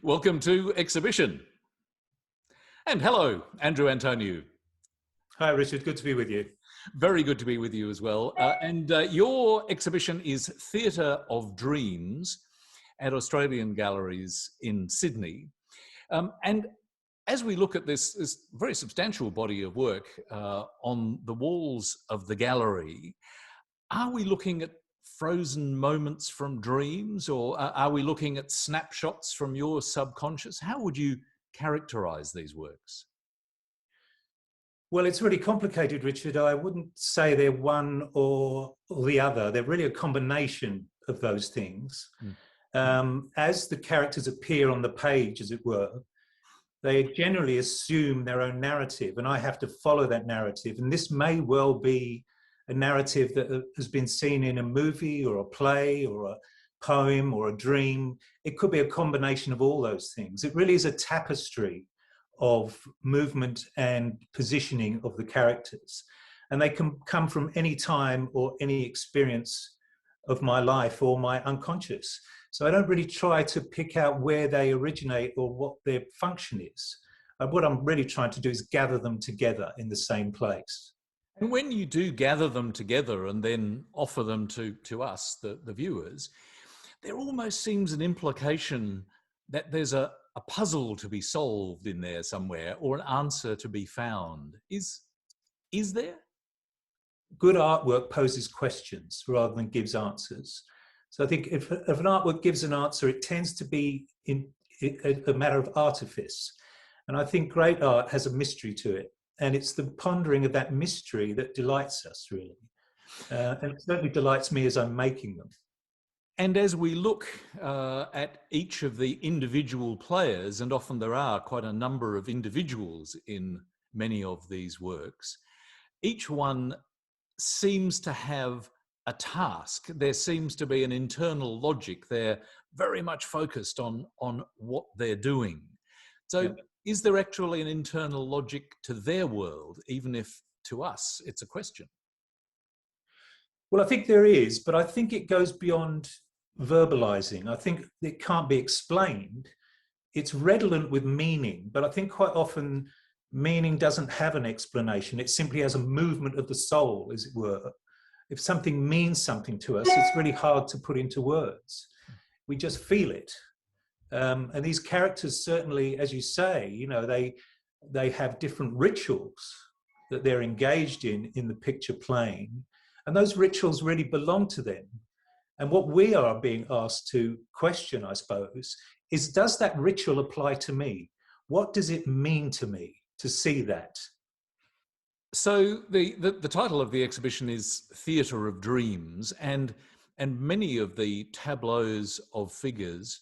Welcome to Exhibition. And hello, Andrew Antoniou. Hi, Richard. Good to be with you. Very good to be with you as well. Your exhibition is Theatre of Dreams at Australian Galleries in Sydney. And as we look at this very substantial body of work on the walls of the gallery, are we looking at frozen moments from dreams, or are we looking at snapshots from your subconscious? How would you characterize these works? Well, it's really complicated, Richard. I wouldn't say they're one or the other. They're really a combination of those things. As the characters appear on the page, as it were, they generally assume their own narrative, and I have to follow that narrative. And this may well be a narrative that has been seen in a movie or a play or a poem or a dream. It could be a combination of all those things. It really is a tapestry of movement and positioning of the characters. And they can come from any time or any experience of my life or my unconscious. So I don't really try to pick out where they originate or what their function is. What I'm really trying to do is gather them together in the same place. And when you do gather them together and then offer them to us, the viewers, there almost seems an implication that there's a puzzle to be solved in there somewhere, or an answer to be found. Is there? Good artwork poses questions rather than gives answers. So I think if an artwork gives an answer, it tends to be a matter of artifice. And I think great art has a mystery to it. And it's the pondering of that mystery that delights us, really. And it certainly delights me as I'm making them. And as we look at each of the individual players, and often there are quite a number of individuals in many of these works, each one seems to have a task. There seems to be an internal logic. They're very much focused on what they're doing. So yeah. Is there actually an internal logic to their world, even if to us it's a question? Well, I think there is, but I think it goes beyond verbalizing. I think it can't be explained. It's redolent with meaning, but I think quite often meaning doesn't have an explanation. It simply has a movement of the soul, as it were. If something means something to us, it's really hard to put into words. We just feel it. And these characters certainly, as you say, you know, they have different rituals that they're engaged in the picture plane. And those rituals really belong to them. And what we are being asked to question, I suppose, is, does that ritual apply to me? What does it mean to me to see that? So the title of the exhibition is Theatre of Dreams, and many of the tableaus of figures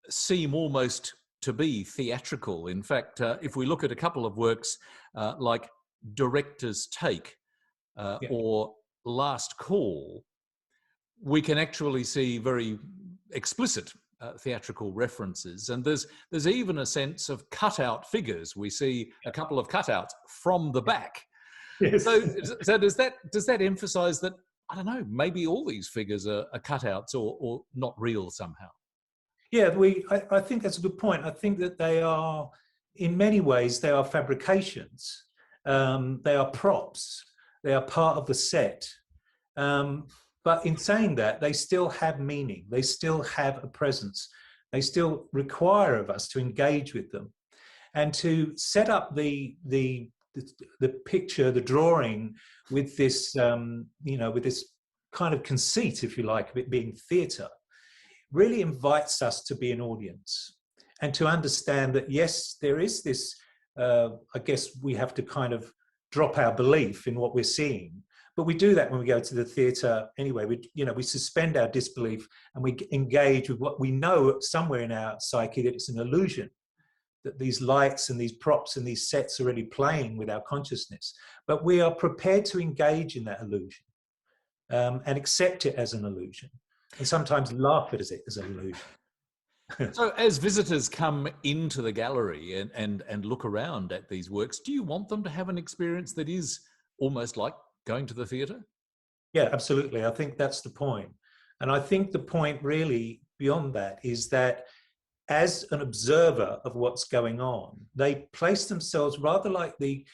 seem almost to be theatrical. In fact, if we look at a couple of works like Director's Take or Last Call, we can actually see very explicit theatrical references, and there's even a sense of cutout figures. We see a couple of cutouts from the back. Yes. So does that emphasize that, I don't know, maybe all these figures are cutouts or not real somehow? Yeah, I think that's a good point. I think that they are, in many ways, they are fabrications. They are props. They are part of the set. But in saying that, they still have meaning. They still have a presence. They still require of us to engage with them, and to set up the picture, the drawing, with this, with this kind of conceit, if you like, of it being theatre, really invites us to be an audience and to understand that, yes, there is this, I guess we have to kind of drop our belief in what we're seeing. But we do that when we go to the theatre anyway. We suspend our disbelief and we engage with what we know somewhere in our psyche, that it's an illusion, that these lights and these props and these sets are really playing with our consciousness. But we are prepared to engage in that illusion and accept it as an illusion, and sometimes laugh at it as an illusion. So as visitors come into the gallery and look around at these works, do you want them to have an experience that is almost like going to the theatre? Yeah, absolutely. I think that's the point. And I think the point really beyond that is that as an observer of what's going on. They place themselves rather like the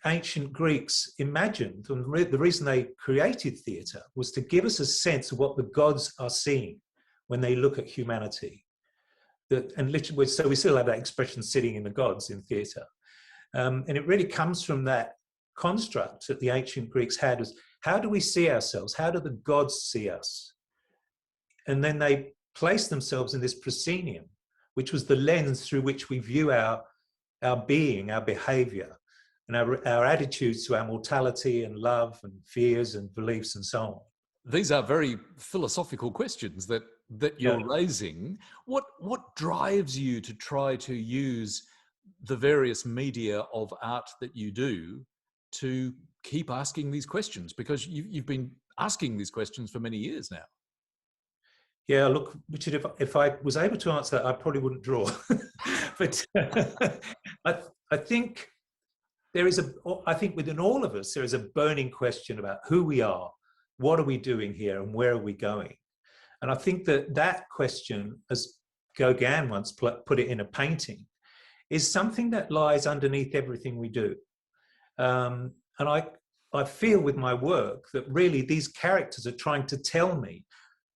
ancient Greeks imagined. And the reason they created theatre was to give us a sense of what the gods are seeing when they look at humanity. And literally, so we still have that expression, sitting in the gods, in theatre. And it really comes from that construct that the ancient Greeks had, as how do we see ourselves? How do the gods see us? And then they place themselves in this proscenium, which was the lens through which we view our being, our behavior, and our attitudes to our mortality and love and fears and beliefs and so on. These are very philosophical questions that you're raising. What drives you to try to use the various media of art that you do to keep asking these questions? Because you've been asking these questions for many years now. Yeah, look, Richard, if I was able to answer that, I probably wouldn't draw. But I think I think within all of us, there is a burning question about who we are, what are we doing here, and where are we going? And I think that question, as Gauguin once put it in a painting, is something that lies underneath everything we do. And I feel with my work that really these characters are trying to tell me,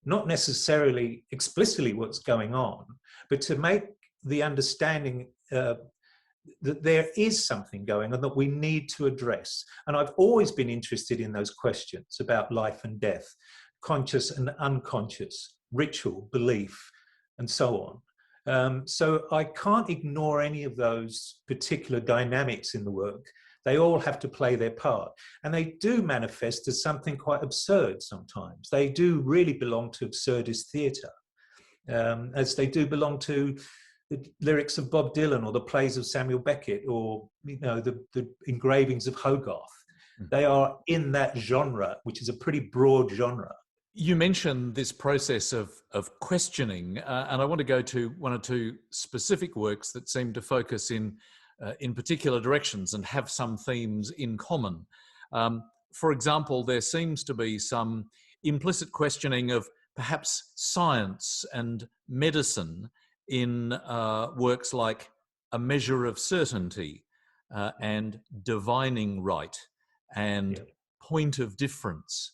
not necessarily explicitly what's going on, but to make the understanding that there is something going on that we need to address. And I've always been interested in those questions about life and death, conscious and unconscious, ritual, belief, and so on. So I can't ignore any of those particular dynamics in the work. They all have to play their part. And they do manifest as something quite absurd sometimes. They do really belong to absurdist theatre, as they do belong to the lyrics of Bob Dylan or the plays of Samuel Beckett or the engravings of Hogarth. They are in that genre, which is a pretty broad genre. You mentioned this process of questioning, and I want to go to one or two specific works that seem to focus in particular directions and have some themes in common. For example, there seems to be some implicit questioning of perhaps science and medicine in works like A Measure of Certainty and Divining Right and Point of Difference.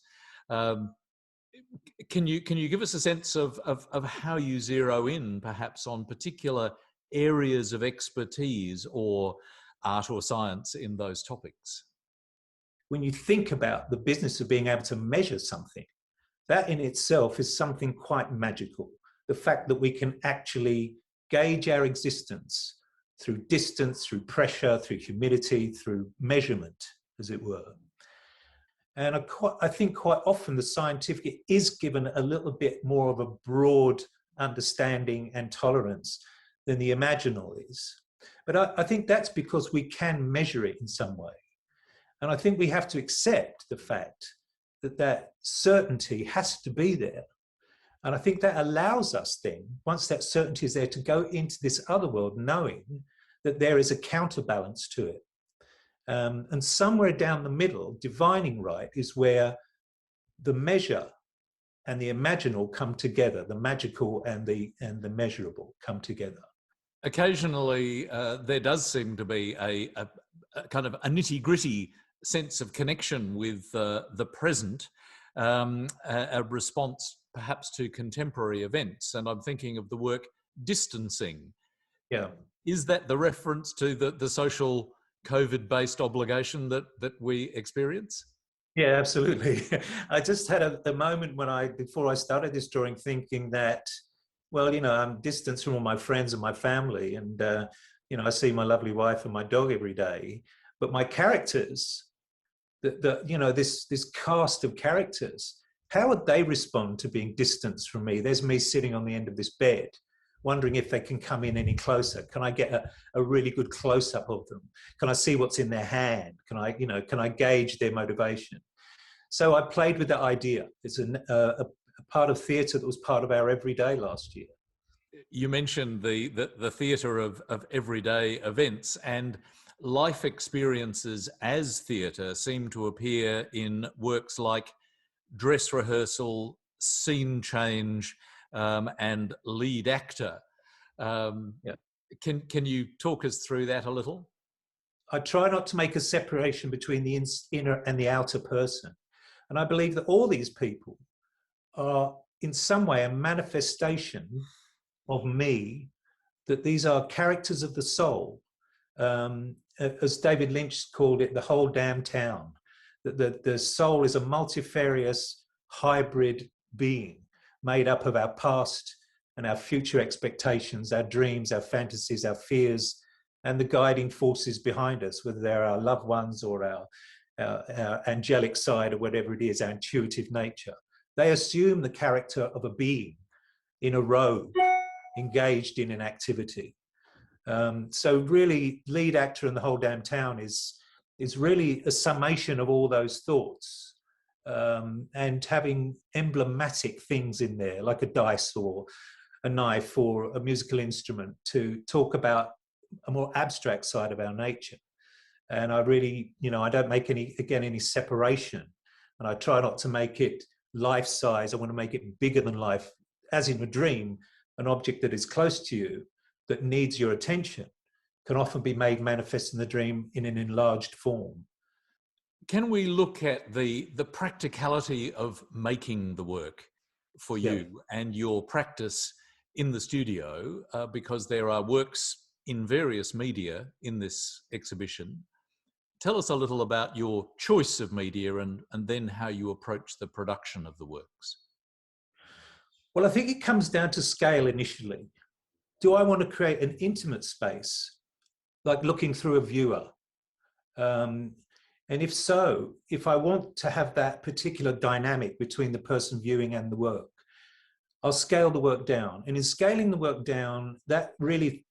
Can you give us a sense of how you zero in perhaps on particular areas of expertise or art or science in those topics? When you think about the business of being able to measure something, that in itself is something quite magical. The fact that we can actually gauge our existence through distance, through pressure, through humidity, through measurement, as it were. And I think quite often the scientific is given a little bit more of a broad understanding and tolerance than the imaginal is. But I think that's because we can measure it in some way. And I think we have to accept the fact that certainty has to be there. And I think that allows us then, once that certainty is there, to go into this other world knowing that there is a counterbalance to it. And somewhere down the middle, divining right is where the measure and the imaginal come together, the magical and the measurable come together. Occasionally, there does seem to be a kind of a nitty-gritty sense of connection with the present, a response perhaps to contemporary events. And I'm thinking of the work Distancing. Yeah. Is that the reference to the social COVID-based obligation that we experience? Yeah, absolutely. I just had a moment before I started this drawing, thinking that, well, I'm distanced from all my friends and my family, and I see my lovely wife and my dog every day. But my characters, this cast of characters, how would they respond to being distanced from me? There's me sitting on the end of this bed, wondering if they can come in any closer. Can I get a really good close-up of them? Can I see what's in their hand? Can I gauge their motivation? So I played with that idea. It's a part of theatre that was part of our everyday last year. You mentioned the theatre of everyday events, and life experiences as theatre seem to appear in works like Dress Rehearsal, Scene Change, and Lead Actor. Um, Yeah. can you talk us through that a little? I try not to make a separation between the inner and the outer person. And I believe that all these people are in some way a manifestation of me, that these are characters of the soul. As David Lynch called it, the whole damn town. That the soul is a multifarious hybrid being made up of our past and our future expectations, our dreams, our fantasies, our fears, and the guiding forces behind us, whether they're our loved ones or our angelic side or whatever it is, our intuitive nature. They assume the character of a being in a robe, engaged in an activity. So really, lead actor in the whole damn town is really a summation of all those thoughts, and having emblematic things in there, like a dice or a knife or a musical instrument, to talk about a more abstract side of our nature. And I really, I don't make any separation, and I try not to make it life size. I want to make it bigger than life, as in a dream. An object that is close to you, that needs your attention, can often be made manifest in the dream in an enlarged form. Can we look at the practicality of making the work for you and your practice in the studio, because there are works in various media in this exhibition. Tell us a little about your choice of media and then how you approach the production of the works. Well, I think it comes down to scale initially. Do I want to create an intimate space, like looking through a viewer? And if so, if I want to have that particular dynamic between the person viewing and the work, I'll scale the work down. And in scaling the work down, that really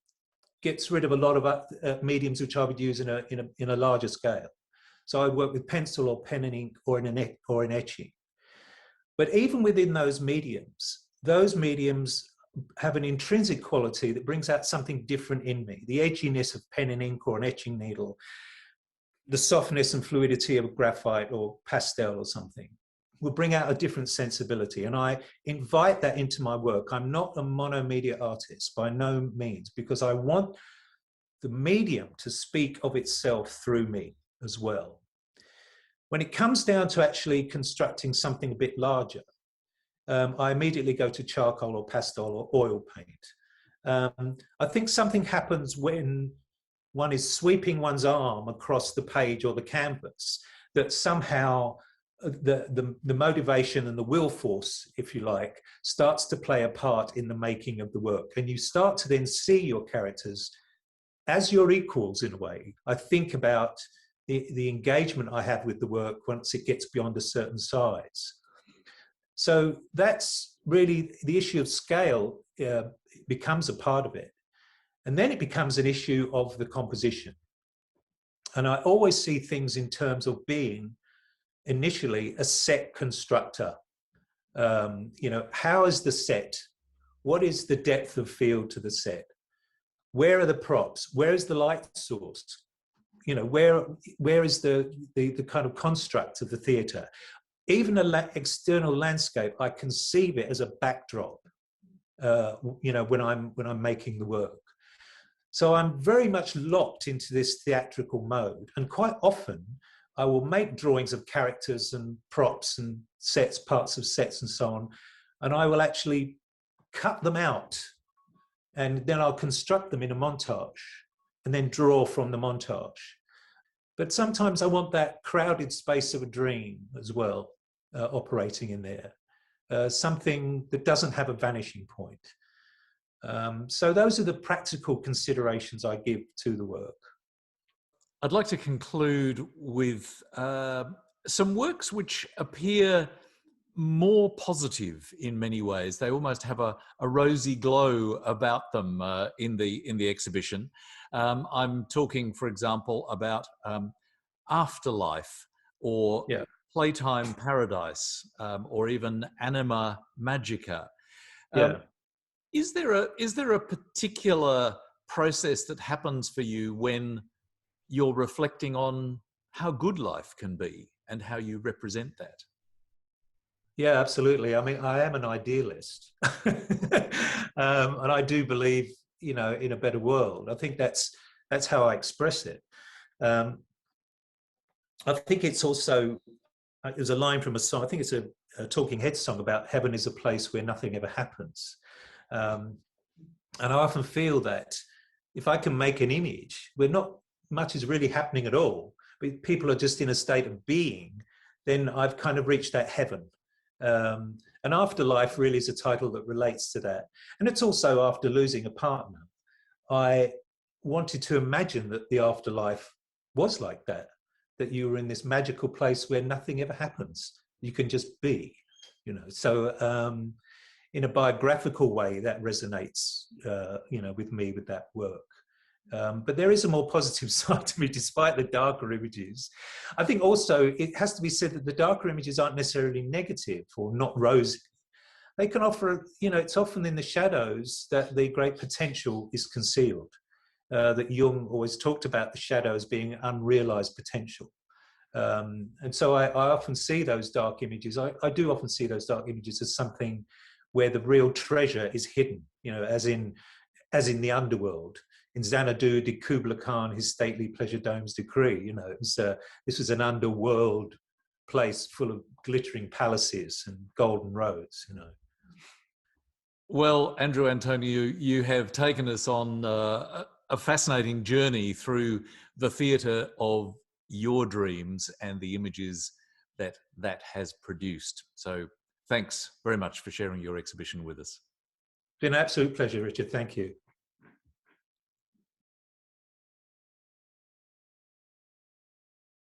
gets rid of a lot of mediums which I would use in a larger scale. So I work with pencil or pen and ink or in etching. But even within those mediums have an intrinsic quality that brings out something different in me. The edginess of pen and ink or an etching needle, the softness and fluidity of graphite or pastel or something, will bring out a different sensibility. And I invite that into my work. I'm not a monomedia artist by no means, because I want the medium to speak of itself through me as well. When it comes down to actually constructing something a bit larger, I immediately go to charcoal or pastel or oil paint. I think something happens when one is sweeping one's arm across the page or the canvas, that somehow the motivation and the will force, if you like, starts to play a part in the making of the work. And you start to then see your characters as your equals in a way. I think about the engagement I have with the work once it gets beyond a certain size. So that's really the issue of scale. Becomes a part of it. And then it becomes an issue of the composition. And I always see things in terms of being initially a set constructor. How is the set? What is the depth of field to the set? Where are the props? Where is the light source? Where is the kind of construct of the theatre? Even an external landscape, I conceive it as a backdrop, when I'm making the work. So I'm very much locked into this theatrical mode. And quite often I will make drawings of characters and props and sets, parts of sets and so on. And I will actually cut them out, and then I'll construct them in a montage and then draw from the montage. But sometimes I want that crowded space of a dream as well, operating in there, something that doesn't have a vanishing point. So those are the practical considerations I give to the work. I'd like to conclude with some works which appear more positive in many ways. They almost have a rosy glow about them in the exhibition. I'm talking, for example, about Afterlife, or Playtime Paradise, or even Anima Magica. Is there a particular process that happens for you when you're reflecting on how good life can be and how you represent that? Yeah, absolutely. I mean, I am an idealist. And I do believe in a better world. I think that's how I express it. I think it's also, there's a line from a song, I think it's a Talking Heads song about heaven is a place where nothing ever happens. And I often feel that if I can make an image where not much is really happening at all, but people are just in a state of being, then I've kind of reached that heaven. And Afterlife really is a title that relates to that. And it's also after losing a partner. I wanted to imagine that the afterlife was like that you were in this magical place where nothing ever happens. You can just be, So in a biographical way, that resonates, with me, with that work. But there is a more positive side to me, despite the darker images. I think also it has to be said that the darker images aren't necessarily negative or not rosy. They can offer, it's often in the shadows that the great potential is concealed. That Jung always talked about the shadow as being unrealized potential. And so I often see those dark images. I do often see those dark images as something where the real treasure is hidden, as in the underworld. In Xanadu did Kubla Khan his stately pleasure domes decree. This was an underworld place full of glittering palaces and golden roads. Well, Andrew Antoniou, you have taken us on a fascinating journey through the theatre of your dreams and the images that has produced. So thanks very much for sharing your exhibition with us. It's been an absolute pleasure, Richard. Thank you.